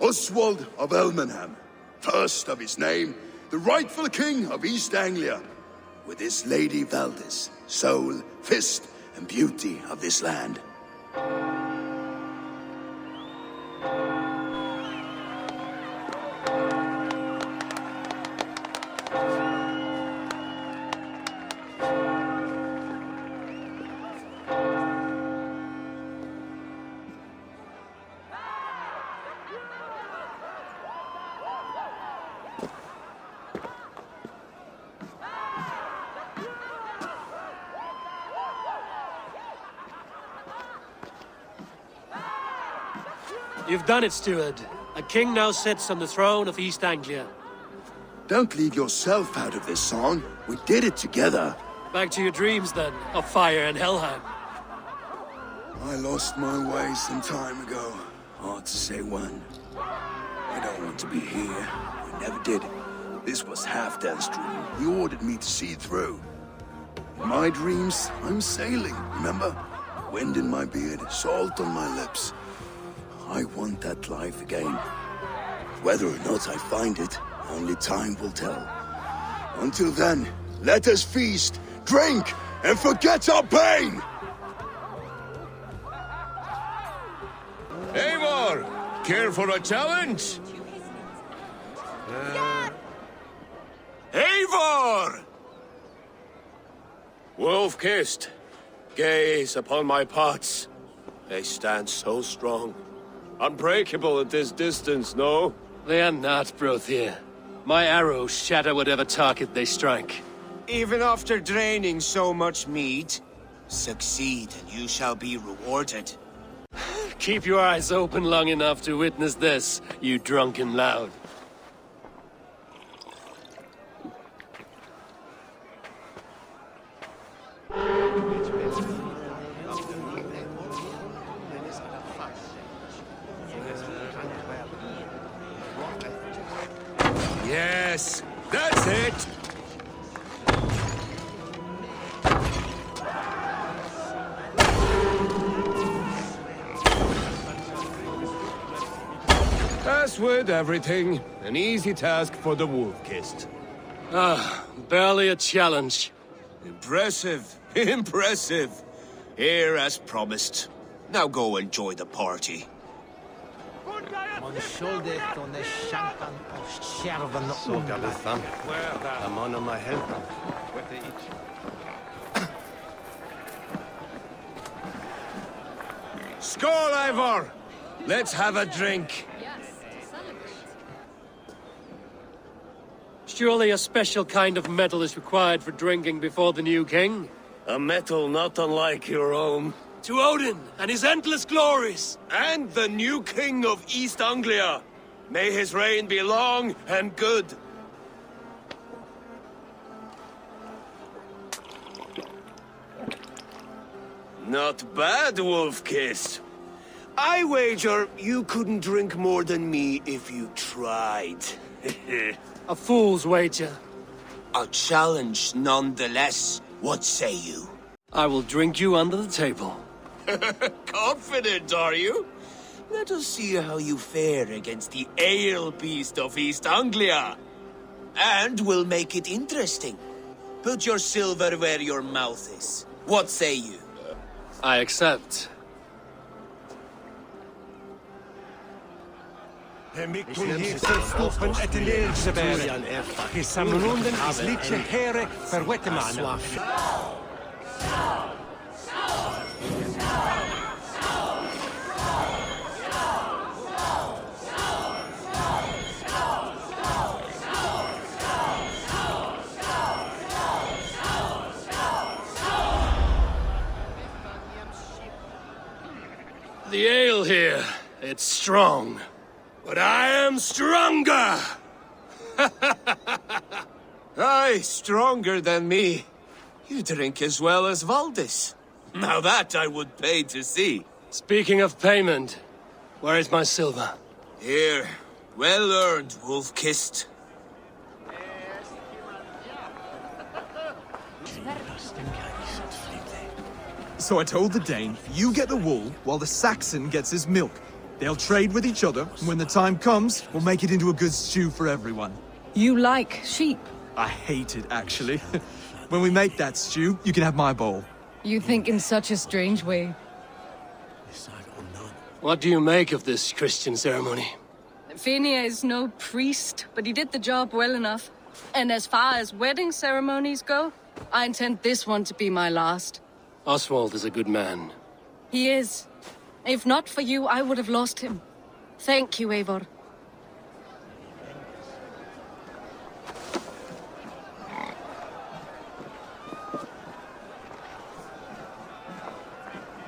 Oswald of Elmenham, first of his name, the rightful king of East Anglia, with his lady Valdis, soul, fist, and beauty of this land. You've done it, steward. A king now sits on the throne of East Anglia. Don't leave yourself out of this song. We did it together. Back to your dreams, then, of fire and Helheim. I lost my way some time ago. Hard to say when. I don't want to be here. I never did. This was Halfdan's dream. He ordered me to see it through. In my dreams, I'm sailing, remember? Wind in my beard, salt on my lips. I want that life again. Whether or not I find it, only time will tell. Until then, let us feast, drink, and forget our pain! Eivor, care for a challenge? Eivor! Wolf-kissed, gaze upon my pots. They stand so strong. Unbreakable at this distance, no? They are not, Brothir. My arrows shatter whatever target they strike. Even after draining so much meat, succeed and you shall be rewarded. Keep your eyes open long enough to witness this, you drunken loud. Yes, that's it! As with everything, an easy task for the wolf-kissed. Barely a challenge. Impressive, impressive. Here as promised. Now go enjoy the party. Skål, Eivor! Let's have a drink. Surely a special kind of metal is required for drinking before the new king? A metal not unlike your own. To Odin and his endless glories! And the new king of East Anglia. May his reign be long and good. Not bad, Wolf-kissed. I wager you couldn't drink more than me if you tried. A fool's wager. A challenge nonetheless. What say you? I will drink you under the table. Confident, are you? Let us see how you fare against the ale beast of East Anglia. And we'll make it interesting. Put your silver where your mouth is. What say you? I accept. The ale here, it's strong. But I am stronger! Aye, stronger than me. You drink as well as Valdis. Now that I would pay to see. Speaking of payment, where is my silver? Here, well earned, wolf-kissed. So I told the Dane, you get the wool while the Saxon gets his milk. They'll trade with each other, and when the time comes, we'll make it into a good stew for everyone. You like sheep? I hate it, actually. When we make that stew, you can have my bowl. You think in such a strange way. What do you make of this Christian ceremony? Finia is no priest, but he did the job well enough. And as far as wedding ceremonies go, I intend this one to be my last. Oswald is a good man. He is. If not for you, I would have lost him. Thank you, Eivor.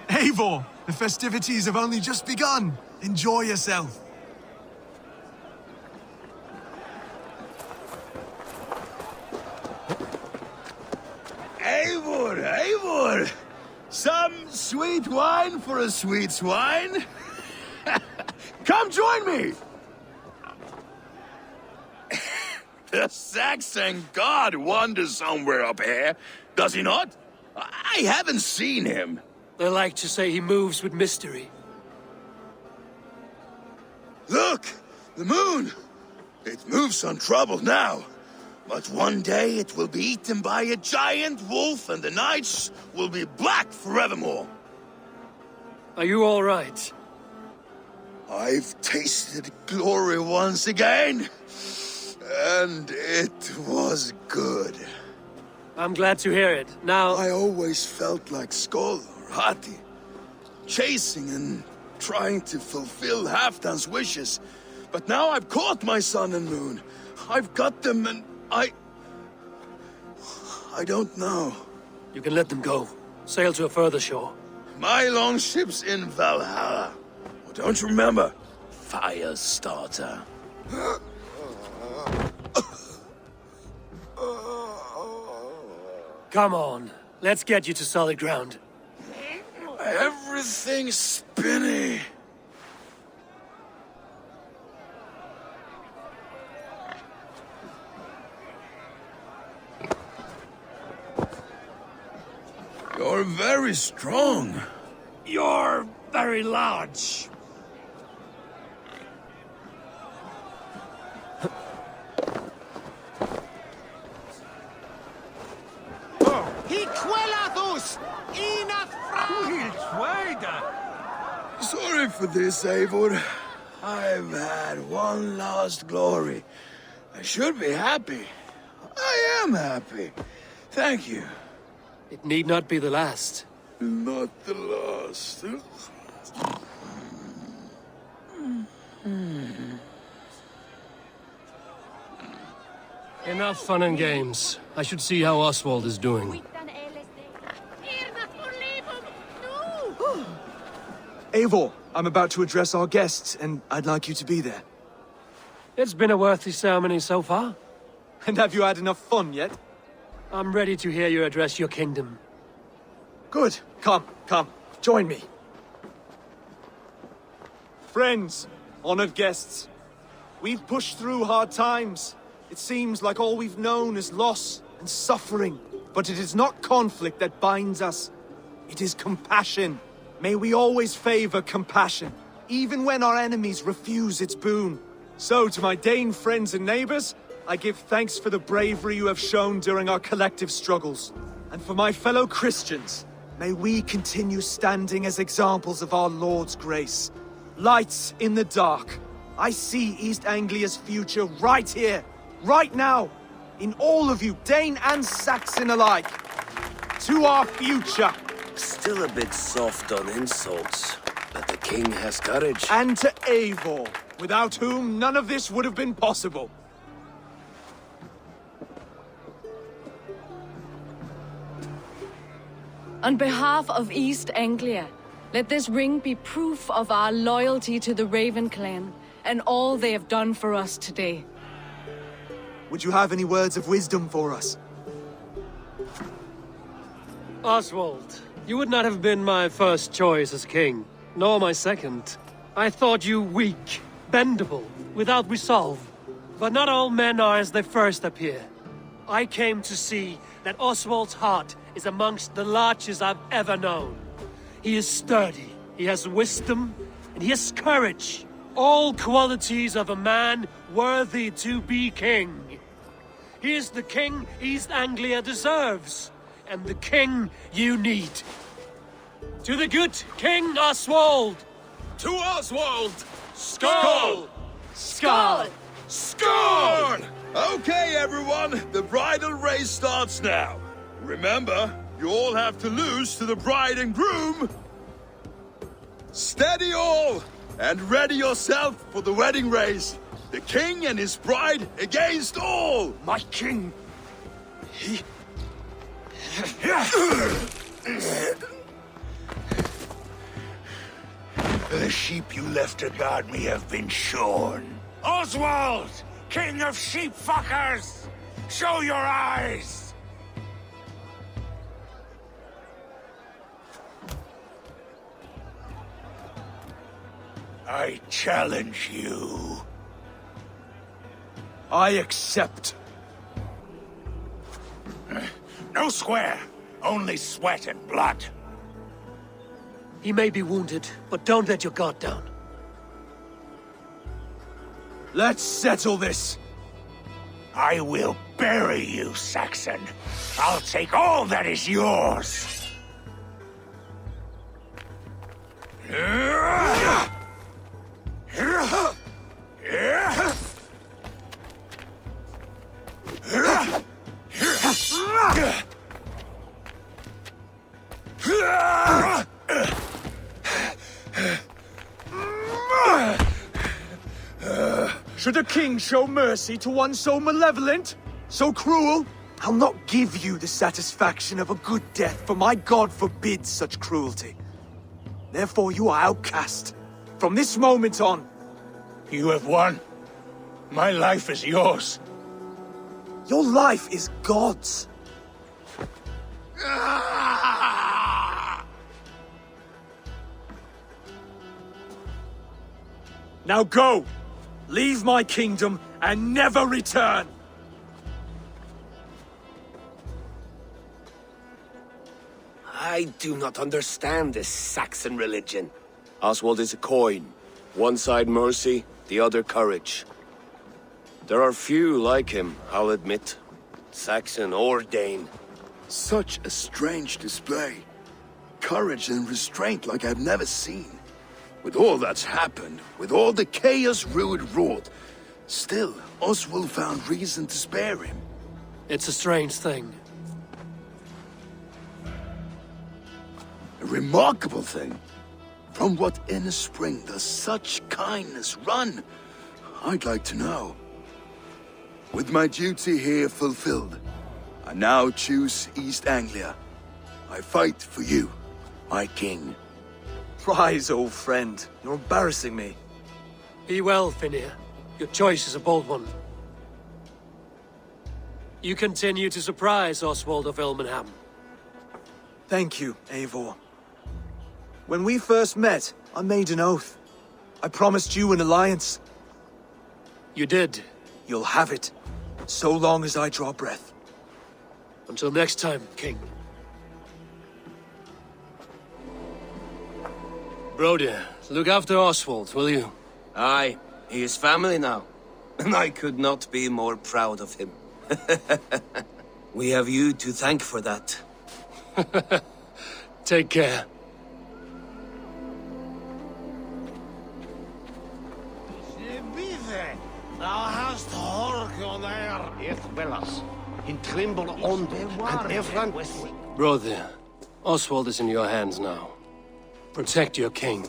Eivor, the festivities have only just begun. Enjoy yourself. Eivor, Eivor! Some sweet wine for a sweet swine? Come join me! The Saxon god wanders somewhere up here, does he not? I haven't seen him. They like to say he moves with mystery. Look! The moon! It moves untroubled now. But one day it will be eaten by a giant wolf and the nights will be black forevermore. Are you all right? I've tasted glory once again. And it was good. I'm glad to hear it. Now... I always felt like Skoll or Hati. Chasing and trying to fulfill Halfdan's wishes. But now I've caught my sun and moon. I've got them and I don't know. You can let them go. Sail to a further shore. My longship's in Valhalla. Oh, don't you remember? Firestarter. Come on. Let's get you to solid ground. Everything's spinny. You're very strong. You're very large. Sorry for this, Eivor. I've had one last glory. I should be happy. I am happy. Thank you. It need not be the last. Not the last. Enough fun and games. I should see how Oswald is doing. Eivor, I'm about to address our guests, and I'd like you to be there. It's been a worthy ceremony so far. And have you had enough fun yet? I'm ready to hear you address your kingdom. Good. Come, join me. Friends, honored guests, we've pushed through hard times. It seems like all we've known is loss and suffering. But it is not conflict that binds us. It is compassion. May we always favor compassion, even when our enemies refuse its boon. So, to my Dane friends and neighbors, I give thanks for the bravery you have shown during our collective struggles. And for my fellow Christians, may we continue standing as examples of our Lord's grace. Lights in the dark. I see East Anglia's future right here, right now, in all of you, Dane and Saxon alike. To our future. Still a bit soft on insults, but the king has courage. And to Eivor, without whom none of this would have been possible. On behalf of East Anglia, let this ring be proof of our loyalty to the Raven clan and all they have done for us today. Would you have any words of wisdom for us? Oswald, you would not have been my first choice as king, nor my second. I thought you weak, bendable, without resolve. But not all men are as they first appear. I came to see that Oswald's heart is amongst the largest I've ever known. He is sturdy, he has wisdom, and he has courage. All qualities of a man worthy to be king. He is the king East Anglia deserves, and the king you need. To the good King Oswald! To Oswald! Skull! Skull! Scorn! Okay, everyone, the bridal race starts now. Remember, you all have to lose to the bride and groom. Steady all, and ready yourself for the wedding race. The king and his bride against all. My king! The sheep you left to guard me have been shorn. Oswald! King of sheep fuckers! Show your eyes! I challenge you. I accept. No square, only sweat and blood. He may be wounded, but don't let your guard down. Let's settle this. I will bury you, Saxon. I'll take all that is yours. Should a king show mercy to one so malevolent? So cruel? I'll not give you the satisfaction of a good death, for my god forbids such cruelty. Therefore you are outcast. From this moment on. You have won. My life is yours. Your life is God's. Now go! Leave my kingdom and never return! I do not understand this Saxon religion. Oswald is a coin. One side mercy, the other courage. There are few like him, I'll admit. Saxon or Dane. Such a strange display. Courage and restraint like I've never seen. With all that's happened, with all the chaos Rued wrought, still, Oswald found reason to spare him. It's a strange thing. A remarkable thing. From what inner spring does such kindness run? I'd like to know. With my duty here fulfilled, I now choose East Anglia. I fight for you, my king. Rise, old friend. You're embarrassing me. Be well, Finnir. Your choice is a bold one. You continue to surprise Oswald of Ilmenham. Thank you, Eivor. When we first met, I made an oath. I promised you an alliance. You did. You'll have it, so long as I draw breath. Until next time, King. Brody, look after Oswald, will you? Aye, he is family now. And I could not be more proud of him. We have you to thank for that. Take care. Thou hast Horgon there, Eithwellas, in Trimble on and Efrant. Brother, Oswald is in your hands now. Protect your king,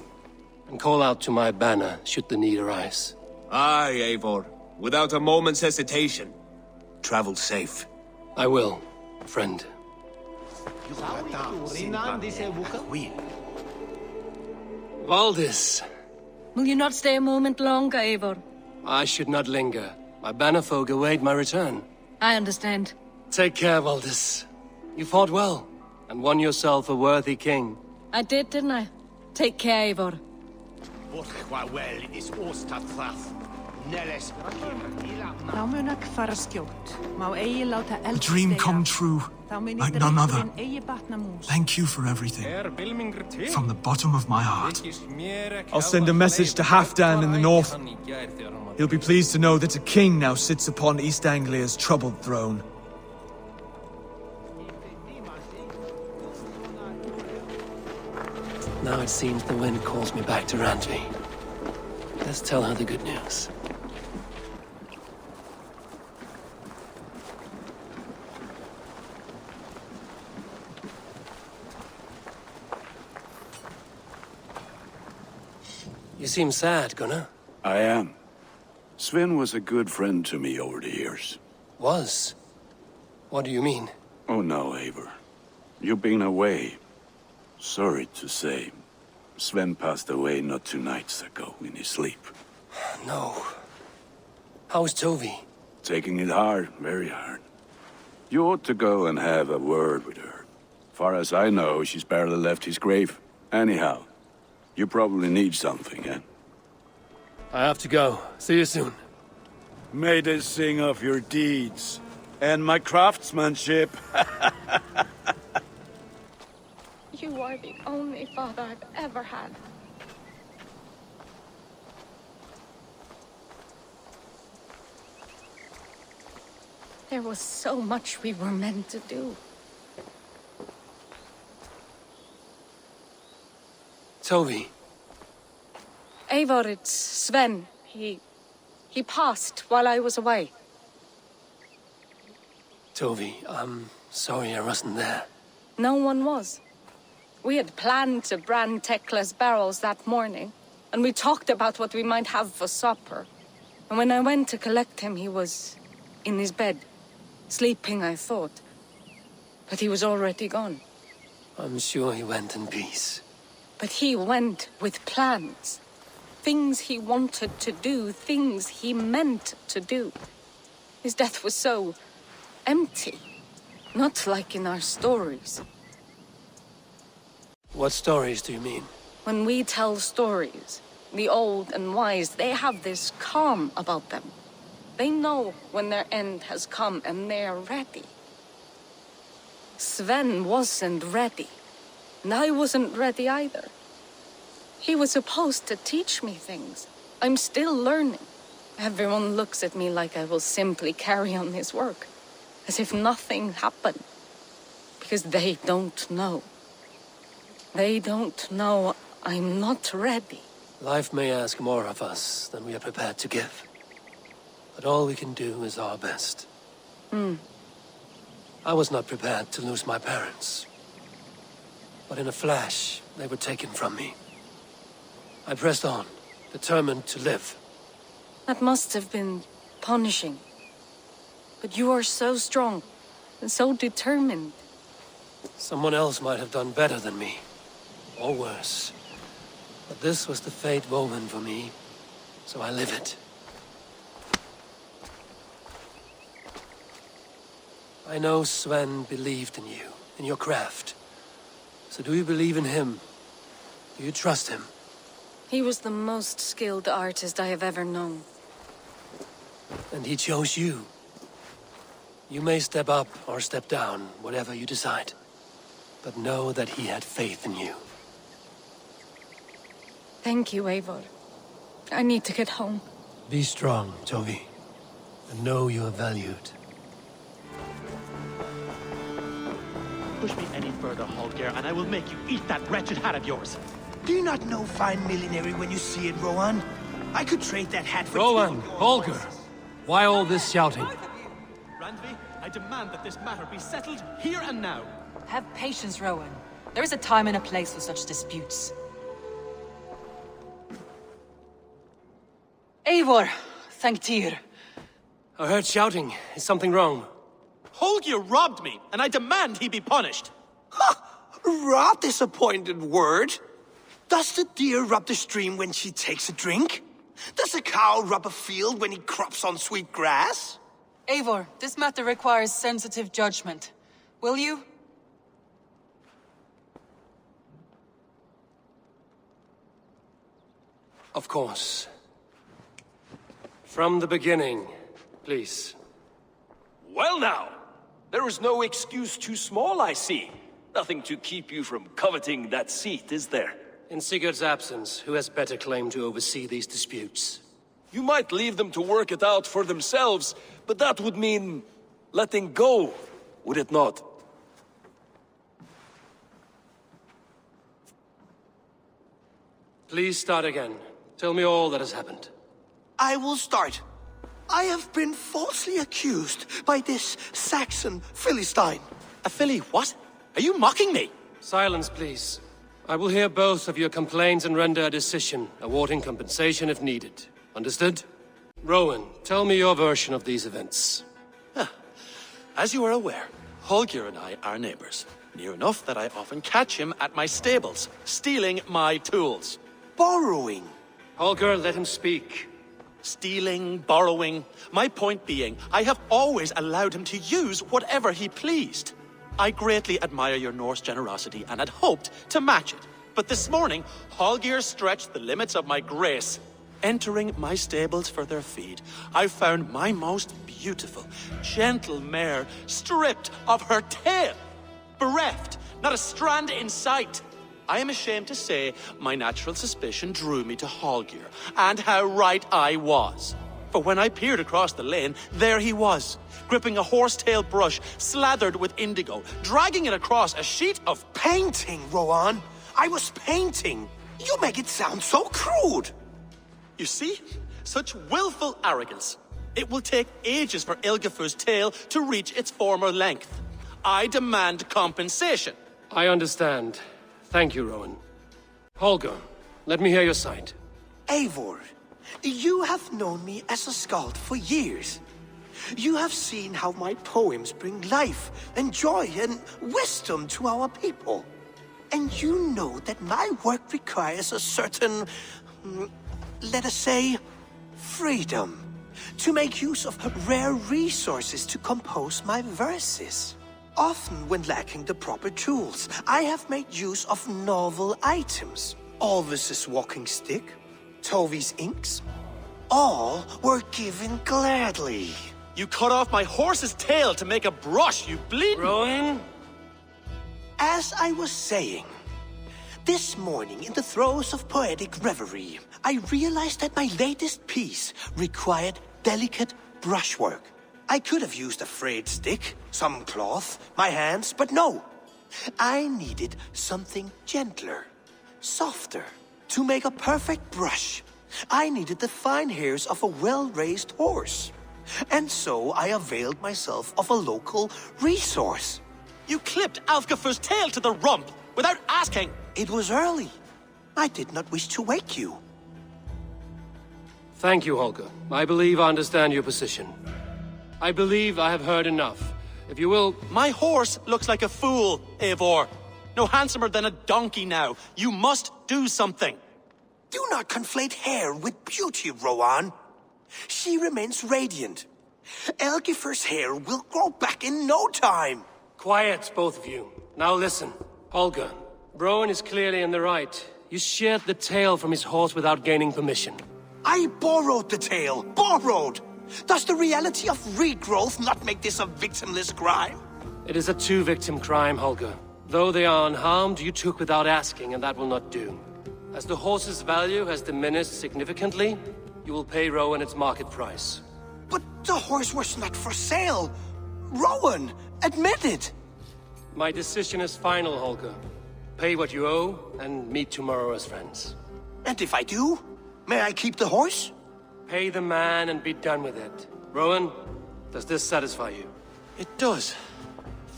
and call out to my banner should the need arise. Aye, Eivor, without a moment's hesitation. Travel safe. I will, friend. Valdis, Will you not stay a moment longer, Eivor? I should not linger. My banner folk await my return. I understand. Take care, Valdis. You fought well, and won yourself a worthy king. I did, didn't I? Take care, Eivor. Þá mun fara skjótt. Má eigi láta A dream come true, like none other. Thank Thank you for everything, from the bottom of my heart. I'll send a message to Halfdan in the north. He'll be pleased to know that a king now sits upon East Anglia's troubled throne. Now it seems the wind calls me back to Randvi. Let's tell her the good news. You seem sad, Gunnar. I am. Sven was a good friend to me over the years. Was? What do you mean? Oh no, Eivor. You've been away. Sorry to say, Sven passed away not 2 nights ago in his sleep. No. How's Tovi? Taking it hard, very hard. You ought to go and have a word with her. Far as I know, she's barely left his grave. Anyhow, you probably need something, eh? I have to go. See you soon. May they sing of your deeds and my craftsmanship. You are the only father I've ever had. There was so much we were meant to do. Tovi. Eivor, it's Sven. He passed while I was away. Tovi, I'm sorry I wasn't there. No one was. We had planned to brand Tekla's barrels that morning, and we talked about what we might have for supper. And when I went to collect him, he was in his bed. Sleeping, I thought. But he was already gone. I'm sure he went in peace. But he went with plans. Things he wanted to do, things he meant to do. His death was so empty. Not like in our stories. What stories do you mean? When we tell stories, the old and wise, they have this calm about them. They know when their end has come and they are ready. Sven wasn't ready. And I wasn't ready either. He was supposed to teach me things. I'm still learning. Everyone looks at me like I will simply carry on his work. As if nothing happened. Because they don't know. They don't know I'm not ready. Life may ask more of us than we are prepared to give. But all we can do is our best. I was not prepared to lose my parents. But in a flash, they were taken from me. I pressed on, determined to live. That must have been punishing. But you are so strong and so determined. Someone else might have done better than me. Or worse. But this was the fate woven for me, so I live it. I know Sven believed in you, in your craft. So do you believe in him? Do you trust him? He was the most skilled artist I have ever known. And he chose you. You may step up or step down, whatever you decide. But know that he had faith in you. Thank you, Eivor. I need to get home. Be strong, Tovi. And know you are valued. Push me any further, Holger, and I will make you eat that wretched hat of yours. Do you not know fine millinery when you see it, Rowan? I could trade that hat for Rowan, Holger, why all this shouting? Randvi, I demand that this matter be settled here and now. Have patience, Rowan. There is a time and a place for such disputes. Eivor, thank Tyr. I heard shouting. Is something wrong? Holger robbed me, and I demand he be punished. Rot this appointed word. Does the deer rub the stream when she takes a drink? Does a cow rub a field when he crops on sweet grass? Eivor, this matter requires sensitive judgment. Will you? Of course. From the beginning, please. Well now, there is no excuse too small, I see. Nothing to keep you from coveting that seat, is there? In Sigurd's absence, who has better claim to oversee these disputes? You might leave them to work it out for themselves, but that would mean letting go, would it not? Please start again. Tell me all that has happened. I will start. I have been falsely accused by this Saxon Philistine. A Philly what? Are you mocking me? Silence, please. I will hear both of your complaints and render a decision, awarding compensation if needed. Understood? Rowan, tell me your version of these events. As you are aware, Holger and I are neighbors. Near enough that I often catch him at my stables, stealing my tools. Borrowing. Holger, let him speak. Stealing, borrowing. My point being, I have always allowed him to use whatever he pleased. I greatly admire your Norse generosity and had hoped to match it. But this morning, Holger stretched the limits of my grace. Entering my stables for their feed, I found my most beautiful, gentle mare stripped of her tail. Bereft, not a strand in sight. I am ashamed to say my natural suspicion drew me to Holger, and how right I was. For when I peered across the lane, there he was, gripping a horsetail brush slathered with indigo, dragging it across a sheet of Painting, Rowan. I was painting. You make it sound so crude. You see? Such willful arrogance. It will take ages for Ilgafur's tail to reach its former length. I demand compensation. I understand. Thank you, Rowan. Holger, let me hear your side. Eivor, you have known me as a skald for years. You have seen how my poems bring life and joy and wisdom to our people. And you know that my work requires a certain, let us say, freedom to make use of rare resources to compose my verses. Often when lacking the proper tools, I have made use of novel items. Alvis's walking stick, Tovi's inks, all were given gladly. You cut off my horse's tail to make a brush, you bleed. Rowan? As I was saying, this morning in the throes of poetic reverie, I realized that my latest piece required delicate brushwork. I could have used a frayed stick, some cloth, my hands, but no. I needed something gentler, softer. To make a perfect brush, I needed the fine hairs of a well-raised horse. And so I availed myself of a local resource. You clipped Alfgafur's tail to the rump without asking. It was early. I did not wish to wake you. Thank you, Holger. I believe I understand your position. I believe I have heard enough. If you will... My horse looks like a fool, Eivor. No handsomer than a donkey now. You must do something. Do not conflate hair with beauty, Rowan. She remains radiant. Elgifur's hair will grow back in no time. Quiet, both of you. Now listen. Holger, Rowan is clearly in the right. You sheared the tail from his horse without gaining permission. I borrowed the tail. Borrowed! Does the reality of regrowth not make this a victimless crime? It is a two-victim crime, Holger. Though they are unharmed, you took without asking, and that will not do. As the horse's value has diminished significantly, you will pay Rowan its market price. But the horse was not for sale. Rowan, admit it. My decision is final, Holger. Pay what you owe, and meet tomorrow as friends. And if I do, may I keep the horse? Pay the man and be done with it. Rowan, does this satisfy you? It does.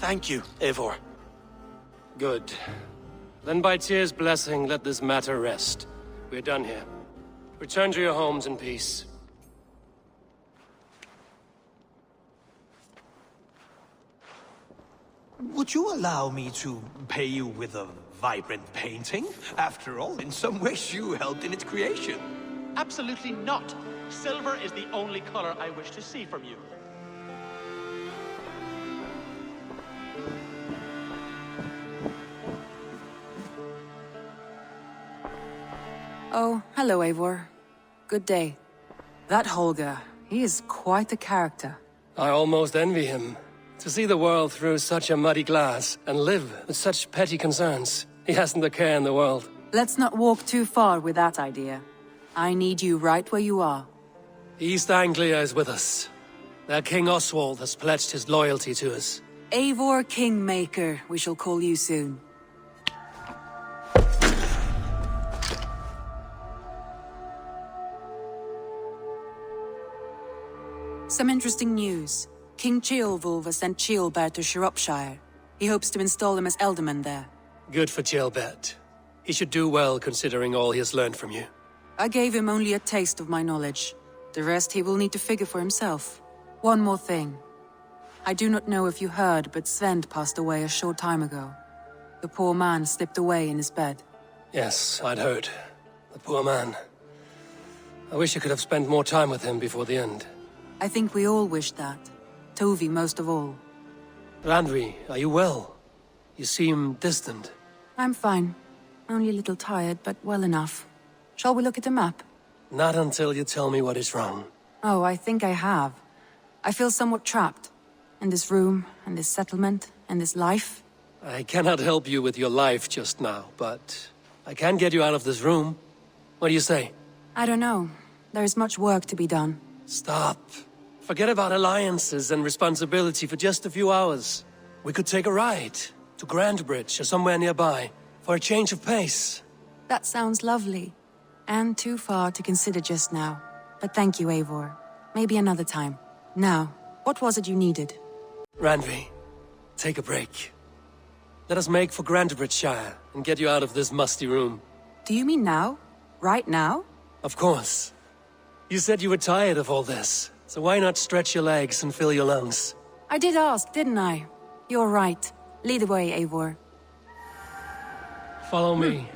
Thank you, Eivor. Good. Then by Tyr's blessing, let this matter rest. We're done here. Return to your homes in peace. Would you allow me to pay you with a vibrant painting? After all, in some ways you helped in its creation. Absolutely not. Silver is the only color I wish to see from you. Oh, hello, Eivor. Good day. That Holger, he is quite a character. I almost envy him. To see the world through such a muddy glass and live with such petty concerns. He hasn't a care in the world. Let's not walk too far with that idea. I need you right where you are. East Anglia is with us. Their King Oswald has pledged his loyalty to us. Eivor Kingmaker, we shall call you soon. Some interesting news. King Ceolwulf has sent Ceolbert to Shropshire. He hopes to install him as Elderman there. Good for Ceolbert. He should do well considering all he has learned from you. I gave him only a taste of my knowledge. The rest he will need to figure for himself. One more thing. I do not know if you heard, but Sven passed away a short time ago. The poor man slipped away in his bed. Yes, I'd heard. The poor man. I wish I could have spent more time with him before the end. I think we all wish that. Tovi most of all. Randvi, are you well? You seem distant. I'm fine. Only a little tired, but well enough. Shall we look at the map? Not until you tell me what is wrong. Oh, I think I have. I feel somewhat trapped. In this room, and this settlement, and this life. I cannot help you with your life just now, but I can get you out of this room. What do you say? I don't know. There is much work to be done. Stop. Forget about alliances and responsibility for just a few hours. We could take a ride to Grandbridge or somewhere nearby for a change of pace. That sounds lovely. And too far to consider just now. But thank you, Eivor. Maybe another time. Now, what was it you needed? Randvi, take a break. Let us make for Grandbridgeshire and get you out of this musty room. Do you mean now? Right now? Of course. You said you were tired of all this, so why not stretch your legs and fill your lungs? I did ask, didn't I? You're right. Lead the way, Eivor. Follow me.